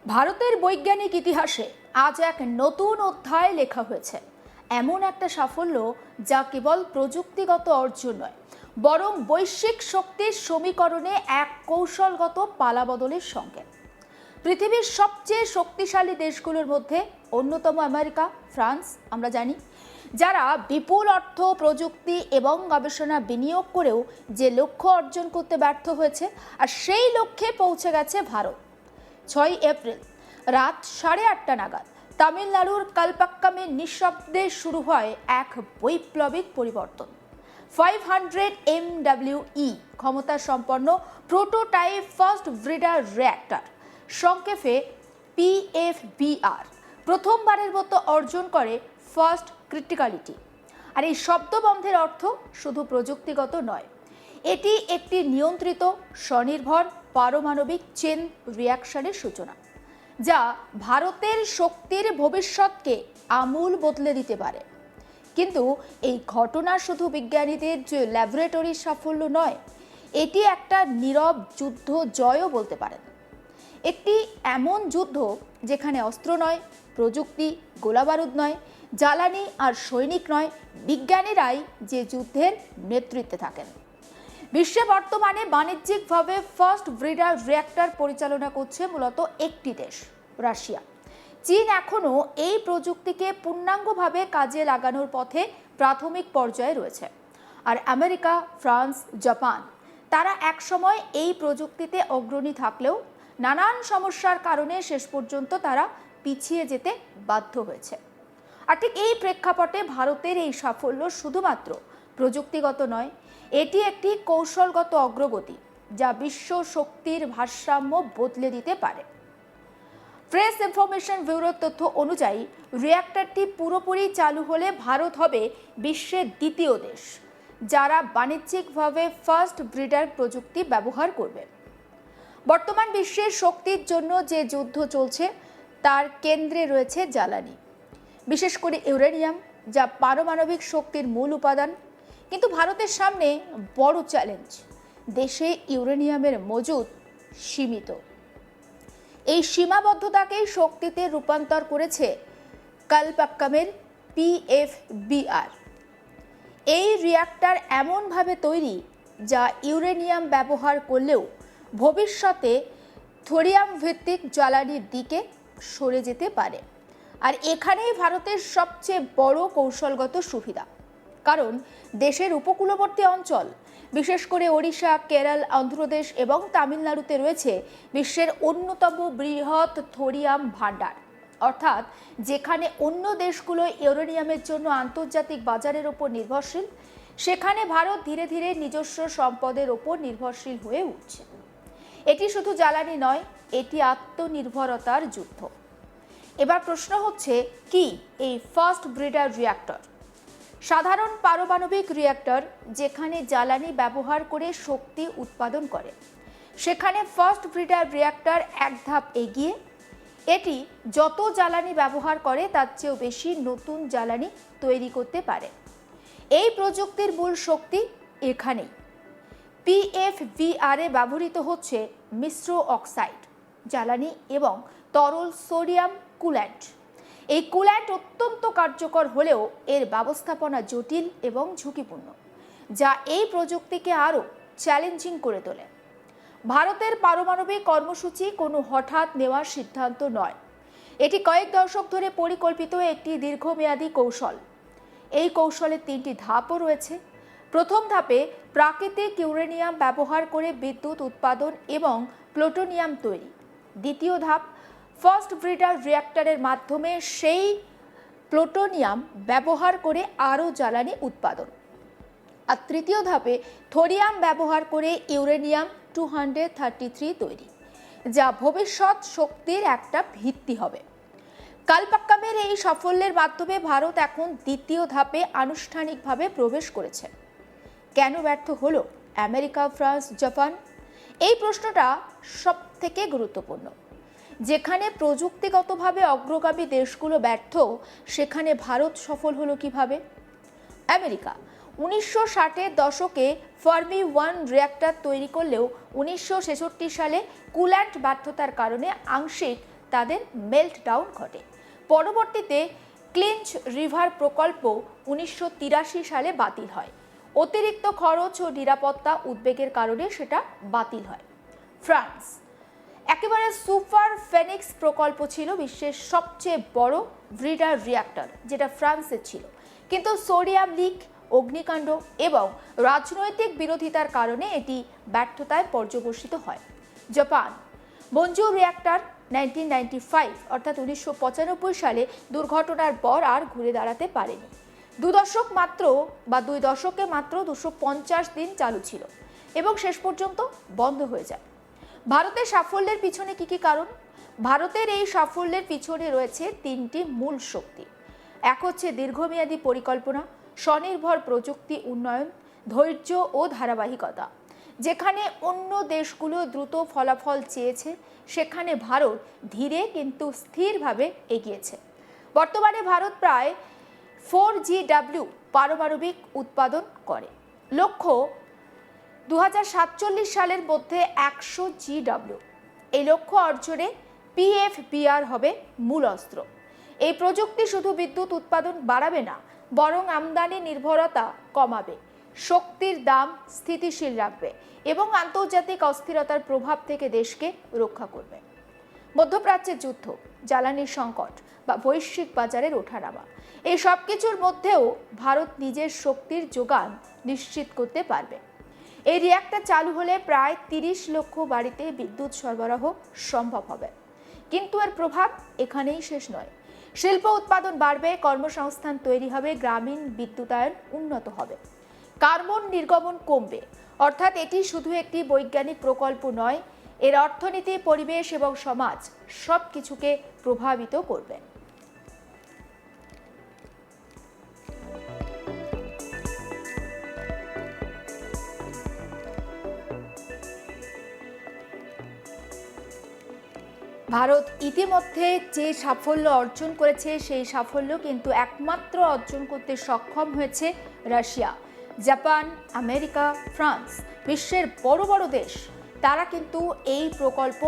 ভারতের বৈজ্ঞানিক ইতিহাসে আজ এক নতুন অধ্যায় লেখা হয়েছে। এমন একটা সাফল্য যা কেবল প্রযুক্তিগত অর্জন নয়, বরং বৈশ্বিক শক্তির সমীকরণে এক কৌশলগত পালাবদলের সঙ্গে। পৃথিবীর সবচেয়ে শক্তিশালী দেশগুলোর মধ্যে অন্যতম আমেরিকা, ফ্রান্স আমরা জানি, যারা বিপুল অর্থ, প্রযুক্তি এবং গবেষণা বিনিয়োগ করেও যে লক্ষ্য অর্জন করতে ব্যর্থ হয়েছে, আর সেই লক্ষ্যে পৌঁছে গেছে ভারত। 6 এপ্রিল রাত 8:30 নাগাদ তামিলনাড়ুর কালপাক্কামে নিঃশব্দে শুরু হয় এক বৈপ্লবিক পরিবর্তন। 500 MWE ক্ষমতা সম্পন্ন প্রোটোটাইপ ফার্স্ট ব্রিডার রিঅ্যাক্টর, সংক্ষেপে PFBR, প্রথমবারের মতো অর্জন করে ফার্স্ট ক্রিটিক্যালিটি। আর এই শব্দবন্ধের অর্থ শুধু প্রযুক্তিগত নয়, এটি একটি নিয়ন্ত্রিত, স্বনির্ভর পারমাণবিক চেন রিঅ্যাকশনের সূচনা, যা ভারতের শক্তির ভবিষ্যৎকে আমূল বদলে দিতে পারে। কিন্তু এই ঘটনা শুধু বিজ্ঞানীদের যে ল্যাবরেটরির সাফল্য নয়, এটি একটা নীরব যুদ্ধ জয়ও বলতে পারেন। একটি এমন যুদ্ধ যেখানে অস্ত্র নয়, প্রযুক্তি, গোলাবারুদ নয়, জ্বালানি আর সৈনিক নয়, বিজ্ঞানীরাই যে যুদ্ধের নেতৃত্বে থাকেন। বিশ্বে বর্তমানে বাণিজ্যিকভাবে ফার্স্ট ব্রিডার রিঅ্যাক্টর পরিচালনা করছে মূলত একটি দেশ, রাশিয়া। চীন এখনও এই প্রযুক্তিকে পূর্ণাঙ্গভাবে কাজে লাগানোর পথে প্রাথমিক পর্যায়ে রয়েছে। আর আমেরিকা, ফ্রান্স, জাপান, তারা একসময় এই প্রযুক্তিতে অগ্রণী থাকলেও নানান সমস্যার কারণে শেষ পর্যন্ত তারা পিছিয়ে যেতে বাধ্য হয়েছে। আর ঠিক এই প্রেক্ষাপটে ভারতের এই সাফল্য শুধুমাত্র প্রযুক্তিগত নয়, এটি একটি কৌশলগত অগ্রগতি যা বিশ্ব শক্তির ভারসাম্য বদলে দিতে পারে। প্রেস ইনফরমেশন ব্যুরোর তথ্য অনুযায়ী রিঅ্যাক্টরটি পুরোপুরি চালু হলে ভারত হবে বিশ্বের দ্বিতীয় দেশ যারা বাণিজ্যিকভাবে ফার্স্ট ব্রিডার প্রযুক্তি ব্যবহার করবে। বর্তমান বিশ্বের শক্তির জন্য যে যুদ্ধ চলছে তার কেন্দ্রে রয়েছে জ্বালানি, বিশেষ করে ইউরেনিয়াম, যা পারমাণবিক শক্তির মূল উপাদান। কিন্তু ভারতের সামনে বড় চ্যালেঞ্জ, দেশে ইউরেনিয়ামের মজুদ সীমিত। এই সীমাবদ্ধতাকেই শক্তিতে রূপান্তর করেছে কালপাক্কামের PFBR। এই রিঅ্যাক্টর এমনভাবে তৈরি যা ইউরেনিয়াম ব্যবহার করলেও ভবিষ্যতে থোরিয়াম ভিত্তিক জ্বালানির দিকে সরে যেতে পারে। আর এখানেই ভারতের সবচেয়ে বড় কৌশলগত সুবিধা, কারণ দেশের উপকূলবর্তী অঞ্চল, বিশেষ করে ওড়িশা, কেরল, অন্ধ্রপ্রদেশ এবং তামিলনাড়ুতে রয়েছে বিশ্বের অন্যতম বৃহৎ থোরিয়াম ভাণ্ডার। অর্থাৎ যেখানে অন্য দেশগুলো ইউরেনিয়ামের জন্য আন্তর্জাতিক বাজারের ওপর নির্ভরশীল, সেখানে ভারত ধীরে ধীরে নিজস্ব সম্পদের ওপর নির্ভরশীল হয়ে উঠছে। এটি শুধু জ্বালানি নয়, এটি আত্মনির্ভরতার যুদ্ধ। এবার প্রশ্ন হচ্ছে, কি এই ফার্স্ট ব্রিডার রিঅ্যাক্টর? সাধারণ পারমাণবিক রিঅ্যাক্টর যেখানে জ্বালানি ব্যবহার করে শক্তি উৎপাদন করে, সেখানে ফার্স্ট ব্রিডার রিঅ্যাক্টর এক ধাপ এগিয়ে। এটি যত জ্বালানি ব্যবহার করে তার চেয়েও বেশি নতুন জ্বালানি তৈরি করতে পারে। এই প্রযুক্তির মূল শক্তি এখানেই। PFBR-এ ব্যবহৃত হচ্ছে মিশ্র অক্সাইড জ্বালানি এবং তরল সোডিয়াম কুল্যান্ট। এই কুল্যান্ট অত্যন্ত কার্যকর হলেও এর ব্যবস্থাপনা জটিল এবং ঝুঁকিপূর্ণ, যা এই প্রযুক্তিকে আরও চ্যালেঞ্জিং করে তোলে। ভারতের পারমাণবিক কর্মসূচি কোনো হঠাৎ নেওয়ার সিদ্ধান্ত নয়, এটি কয়েক দশক ধরে পরিকল্পিত একটি দীর্ঘমেয়াদী কৌশল। এই কৌশলের 3টি ধাপও রয়েছে। প্রথম ধাপে প্রাকৃতিক ইউরেনিয়াম ব্যবহার করে বিদ্যুৎ উৎপাদন এবং প্লুটোনিয়াম তৈরি। দ্বিতীয় ধাপ ফার্স্ট ব্রিডার রিঅ্যাক্টরের মাধ্যমে সেই প্লুটোনিয়াম ব্যবহার করে আরও জ্বালানি উৎপাদন। আর তৃতীয় ধাপে থোরিয়াম ব্যবহার করে ইউরেনিয়াম 233 তৈরি, যা ভবিষ্যৎ শক্তির একটা ভিত্তি হবে। কালপাক্কামের এই সাফল্যের মাধ্যমে ভারত এখন দ্বিতীয় ধাপে আনুষ্ঠানিকভাবে প্রবেশ করেছে। কেন ব্যর্থ হলো আমেরিকা, ফ্রান্স, জাপান? এই প্রশ্নটা সব থেকে গুরুত্বপূর্ণ। যেখানে প্রযুক্তিগতভাবে অগ্রগামী দেশগুলো ব্যর্থ, সেখানে ভারত সফল হলো কিভাবে? আমেরিকা 1960-এর দশকে ফার্মি 1 রিঅ্যাক্টর তৈরি করলেও 1966 সালে কুল্যান্ট ব্যর্থতার কারণে আংশিক তাদের মেল্ট ডাউন ঘটে। পরবর্তীতে ক্লিঞ্চ রিভার প্রকল্প 1983 সালে বাতিল হয়। অতিরিক্ত খরচ ও নিরাপত্তা উদ্বেগের কারণে সেটা বাতিল হয়। ফ্রান্স একেবারে সুপার ফেনিক্স প্রকল্প ছিল বিশ্বের সবচেয়ে বড় ব্রিডার রিঅ্যাক্টর, যেটা ফ্রান্সের ছিল, কিন্তু সোডিয়াম লিক, অগ্নিকাণ্ড এবং রাজনৈতিক বিরোধিতার কারণে এটি ব্যর্থতায় পর্যবসিত হয়। জাপান মঞ্জু রিঅ্যাক্টর 1995 অর্থাৎ 1995 সালে দুর্ঘটনার পর আর ঘুরে দাঁড়াতে পারেনি। দুই দশকে মাত্র 250 দিন চালু ছিল এবং শেষ পর্যন্ত বন্ধ হয়ে যায়। ভারতের সাফল্যের পিছনে কি কারণ? ভারতের এই সাফল্যের পিছনে রয়েছে তিনটি মূল শক্তি। এক হচ্ছে দীর্ঘমেয়াদী পরিকল্পনা, স্বনির্ভর প্রযুক্তি উন্নয়ন, ধৈর্য ও ধারাবাহিকতা। যেখানে অন্য দেশগুলো দ্রুত ফলাফল চেয়েছে, সেখানে ভারত ধীরে কিন্তু স্থিরভাবে এগিয়েছে। বর্তমানে ভারত প্রায় 4GW পারমাণবিক উৎপাদন করে। লক্ষ্য 2047 সালের মধ্যে 100GW। এই লক্ষ্য অর্জনে PFBR হবে মূল অস্ত্র। এই প্রযুক্তি শুধু বিদ্যুৎ উৎপাদন বাড়াবে না, বরং আমদানি নির্ভরতা কমাবে, শক্তির দাম স্থিতিশীল রাখবে এবং আন্তর্জাতিক অস্থিরতার প্রভাব থেকে দেশকে রক্ষা করবে। মধ্যপ্রাচ্যের যুদ্ধ, জ্বালানির সংকট বা বৈশ্বিক বাজারের ওঠানামা, এই সব কিছুর মধ্যেও ভারত নিজের শক্তির যোগান নিশ্চিত করতে পারবে। এই রিঅ্যাক্টর চালু হলে প্রায় 30 লক্ষ বাড়িতে বিদ্যুৎ সরবরাহ সম্ভব হবে। কিন্তু এর প্রভাব এখানেই শেষ নয়। শিল্প উৎপাদন বাড়বে, কর্মসংস্থান তৈরি হবে, গ্রামীণ বিদ্যুতায়ন উন্নত হবে, কার্বন নির্গমন কমবে। অর্থাৎ এটি শুধু একটি বৈজ্ঞানিক প্রকল্প নয়, এর অর্থনীতি, পরিবেশ এবং সমাজ সব কিছুকে প্রভাবিত করবে। ভারত ইতিমধ্যে যে সাফল্য অর্জন করেছে, সেই সাফল্য কিন্তু একমাত্র অর্জন করতে সক্ষম হয়েছে রাশিয়া, জাপান, আমেরিকা, ফ্রান্স, বিশ্বের বড় বড় দেশ। তারা কিন্তু এই প্রকল্প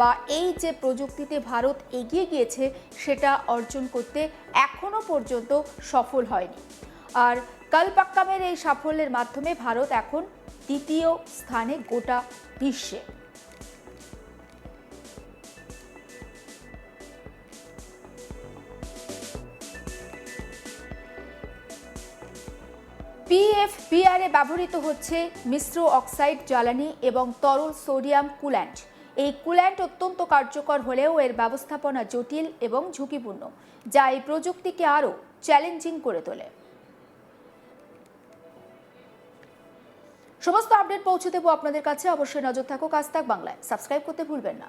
বা এই যে প্রযুক্তিতে ভারত এগিয়ে গিয়েছে, সেটা অর্জন করতে এখনো পর্যন্ত সফল হয়নি। আর কালপাক্কামের এই সাফল্যের মাধ্যমে ভারত এখন দ্বিতীয় স্থানে গোটা বিশ্বে। PFBR ব্যবহৃত হচ্ছে মিশ্র অক্সাইড জ্বালানি এবং তরল সোডিয়াম কুল্যান্ট। এই কুল্যান্ট অত্যন্ত কার্যকর হলেও এর ব্যবস্থাপনা জটিল এবং ঝুঁকিপূর্ণ, যা এই প্রযুক্তিকে আরও চ্যালেঞ্জিং করে তোলে। সমস্ত আপডেট পৌঁছে দেবো আপনাদের কাছে। অবশ্যই নজর থাকুক আজ তাক বাংলায়। সাবস্ক্রাইব করতে ভুলবেন না।